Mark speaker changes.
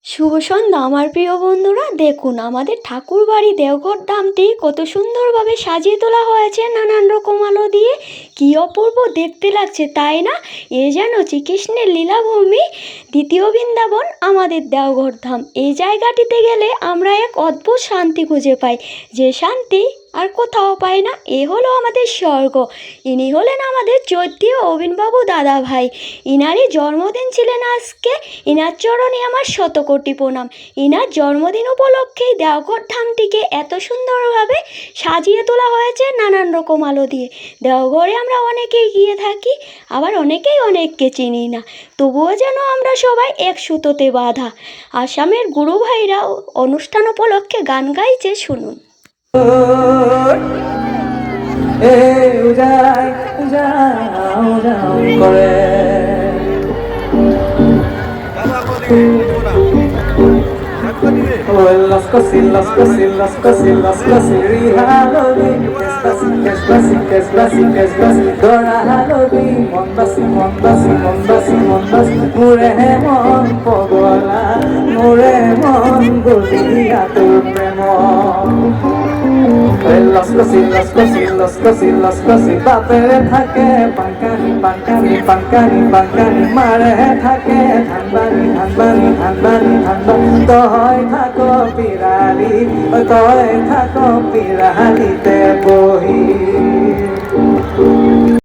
Speaker 1: শুভ সন্ধ্যা আমার প্রিয় বন্ধুরা। দেখুন আমাদের ঠাকুর বাড়ি দেওঘর ধামটি কত সুন্দরভাবে সাজিয়ে তোলা হয়েছে নানান রকম আলো দিয়ে। কী অপূর্ব দেখতে লাগছে তাই না? এ যেন শ্রীকৃষ্ণের লীলাভূমি, দ্বিতীয় বৃন্দাবন আমাদের দেওঘর ধাম। এই জায়গাটিতে গেলে আমরা এক অদ্ভুত শান্তি খুঁজে পাই, যে শান্তি আর কোথাও পাই না। এ হলো আমাদের স্বর্গ। ইনি হলেন আমাদের চৈত্রী অবিনবাবু দাদা ভাই। ইনারই জন্মদিন ছিলেন আজকে। ইনার চরণে আমার শতকোটি প্রণাম। ইনার জন্মদিন উপলক্ষেই দেওঘর ধামটিকে এত সুন্দরভাবে সাজিয়ে তোলা হয়েছে নানান রকম আলো দিয়ে। দেওঘরে আমরা অনেকেই গিয়ে থাকি, আবার অনেকেই অনেককে চিনি না, তবুও যেন আমরা সবাই এক সুতোতে বাঁধা। আসামের গুরু ভাইরা অনুষ্ঠান উপলক্ষে গান গাইছে, শুনুন।
Speaker 2: Las cositas, Halloween, que es classic, Dora Halloween, Mondasi, Muremon, Pogola, Muremon, Gulia, tu premon. Las cositas, Papere থাকে, পাঙ্কানি, মারে থাকে, ধানবানি, তই থাকো পিরালিতে বহি।